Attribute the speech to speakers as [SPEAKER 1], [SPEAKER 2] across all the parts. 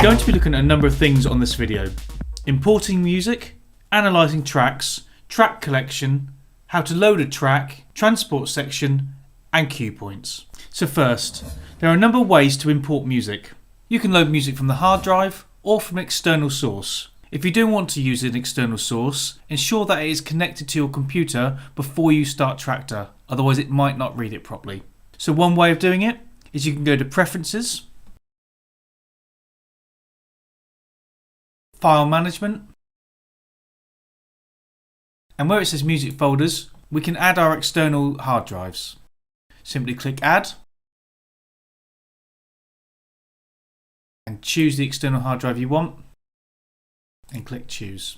[SPEAKER 1] going to be looking at a number of things on this video. Importing music, analysing tracks, track collection, how to load a track, transport section and cue points. So first, there are a number of ways to import music. You can load music from the hard drive or from an external source. If you do want to use an external source, ensure that it is connected to your computer before you start Traktor, otherwise it might not read it properly. So one way of doing it is you can go to Preferences, File Management, and where it says Music Folders, we can add our external hard drives. Simply click Add and choose the external hard drive you want and click Choose.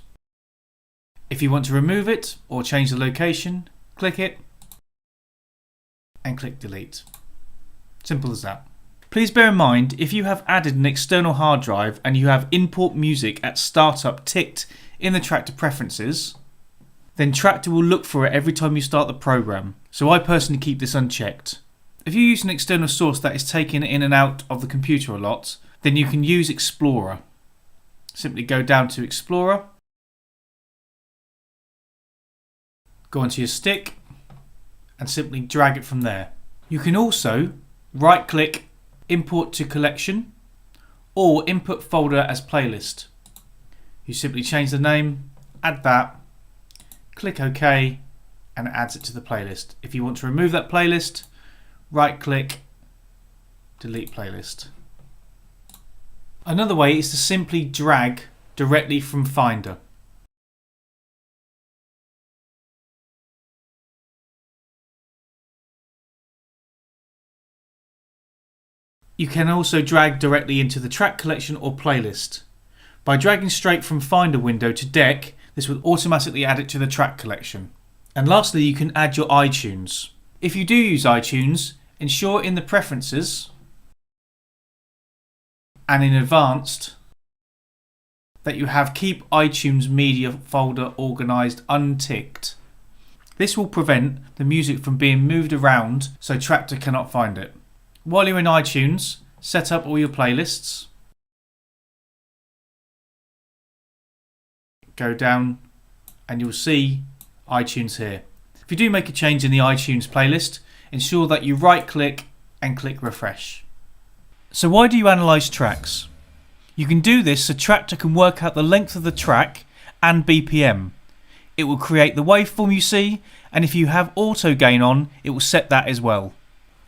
[SPEAKER 1] If you want to remove it or change the location, click it and click Delete. Simple as that. Please bear in mind, if you have added an external hard drive and you have Import Music at Startup ticked in the Traktor Preferences, then Traktor will look for it every time you start the program. So I personally keep this unchecked. If you use an external source that is taken in and out of the computer a lot, then you can use Explorer. Simply go down to Explorer, go onto your stick and simply drag it from there. You can also right click Import to Collection or Input Folder as Playlist. You simply change the name, add that, click OK and it adds it to the playlist. If you want to remove that playlist, right click, delete playlist. Another way is to simply drag directly from Finder. You can also drag directly into the track collection or playlist. By dragging straight from Finder window to Deck, this will automatically add it to the track collection. And lastly, you can add your iTunes. If you do use iTunes, ensure in the Preferences and in Advanced that you have Keep iTunes Media Folder Organised unticked. This will prevent the music from being moved around so Traktor cannot find it. While you're in iTunes, set up all your playlists. Go down and you'll see iTunes here. If you do make a change in the iTunes playlist, ensure that you right click and click Refresh. So why do you analyse tracks? You can do this so Traktor can work out the length of the track and BPM. It will create the waveform you see, and if you have auto gain on, it will set that as well.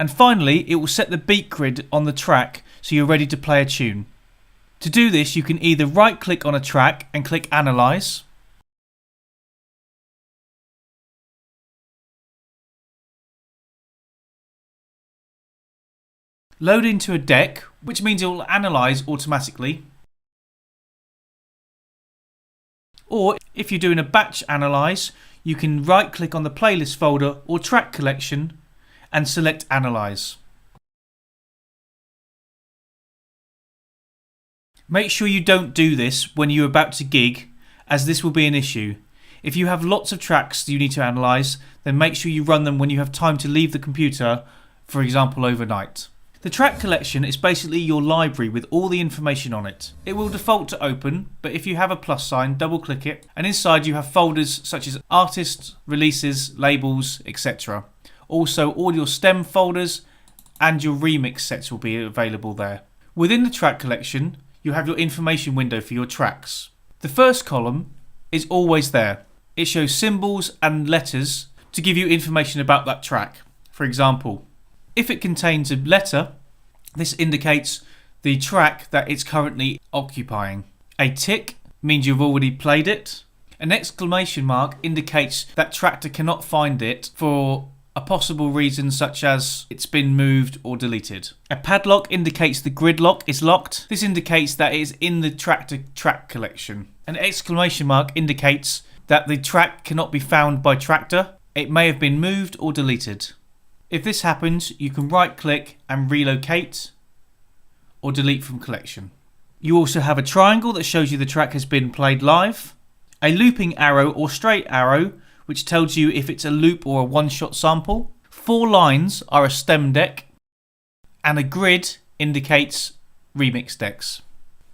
[SPEAKER 1] And finally, it will set the beat grid on the track so you're ready to play a tune. To do this, you can either right click on a track and click Analyze, load into a deck, which means it will analyse automatically, or if you're doing a batch analyse, you can right click on the playlist folder or track collection and select Analyze. Make sure you don't do this when you're about to gig, as this will be an issue. If you have lots of tracks you need to analyse, then make sure you run them when you have time to leave the computer, for example overnight. The track collection is basically your library with all the information on it. It will default to open, but if you have a plus sign, double click it, and inside you have folders such as artists, releases, labels, etc. Also, all your stem folders and your remix sets will be available there. Within the track collection, you have your information window for your tracks. The first column is always there. It shows symbols and letters to give you information about that track. For example, if it contains a letter, this indicates the track that it's currently occupying. A tick means you've already played it. An exclamation mark indicates that Traktor cannot find it for a possible reason such as it's been moved or deleted. A padlock indicates the grid lock is locked. This indicates that it is in the Traktor track collection. An exclamation mark indicates that the track cannot be found by Traktor. It may have been moved or deleted. If this happens, you can right click and relocate or delete from collection. You also have a triangle that shows you the track has been played live, a looping arrow or straight arrow which tells you if it's a loop or a one-shot sample. 4 lines are a stem deck, and a grid indicates remix decks.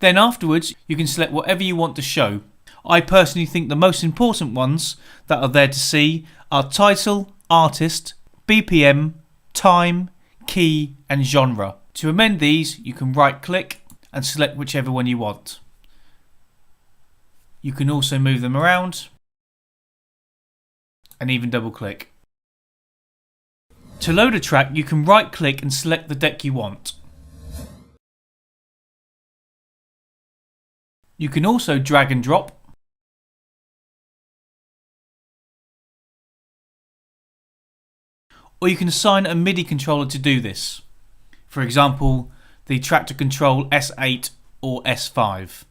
[SPEAKER 1] Then afterwards you can select whatever you want to show. I personally think the most important ones that are there to see are title, artist, BPM, time, key and genre. To amend these you can right click and select whichever one you want. You can also move them around and even double click. To load a track you can right click and select the deck you want. You can also drag and drop, or you can assign a MIDI controller to do this. For example, the Traktor Control S8 or S5.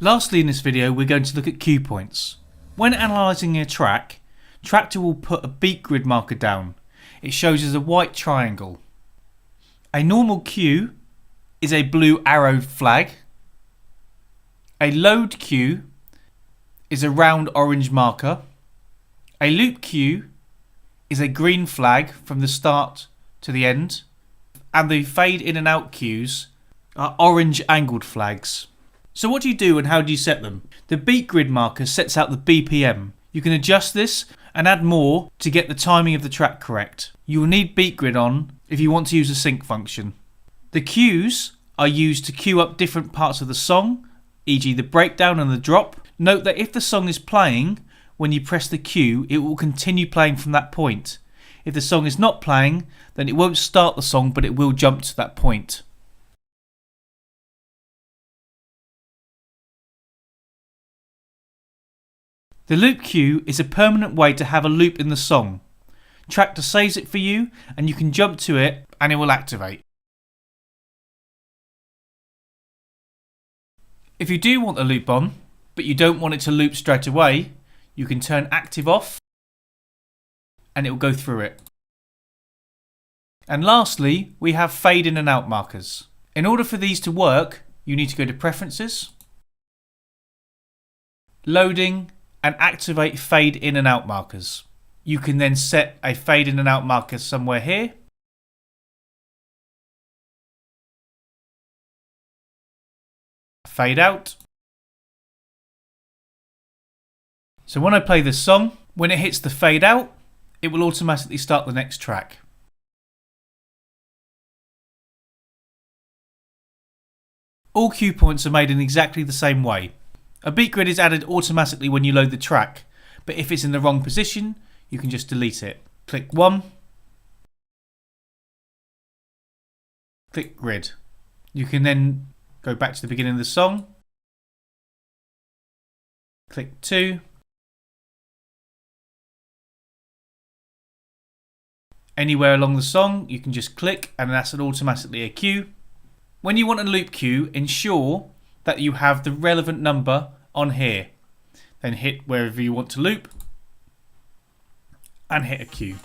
[SPEAKER 1] Lastly in this video we're going to look at cue points. When analysing a track, Traktor will put a beat grid marker down. It shows as a white triangle. A normal cue is a blue arrow flag. A load cue is a round orange marker. A loop cue is a green flag from the start to the end. And the fade in and out cues are orange angled flags. So what do you do and how do you set them? The beat grid marker sets out the BPM. You can adjust this and add more to get the timing of the track correct. You will need beat grid on if you want to use a sync function. The cues are used to cue up different parts of the song, e.g. the breakdown and the drop. Note that if the song is playing, when you press the cue it will continue playing from that point. If the song is not playing, then it won't start the song but it will jump to that point. The loop cue is a permanent way to have a loop in the song. Traktor saves it for you and you can jump to it and it will activate. If you do want a loop on, but you don't want it to loop straight away, you can turn active off and it will go through it. And lastly, we have fade in and out markers. In order for these to work, you need to go to Preferences, Loading, and activate fade in and out markers. You can then set a fade in and out marker somewhere here. Fade out. So when I play this song, when it hits the fade out, it will automatically start the next track. All cue points are made in exactly the same way. A beat grid is added automatically when you load the track, but if it's in the wrong position, you can just delete it. Click 1, click grid. You can then go back to the beginning of the song, click 2, anywhere along the song you can just click and that's automatically a cue. When you want a loop cue, ensure that you have the relevant number on here. Then hit wherever you want to loop and hit a cue.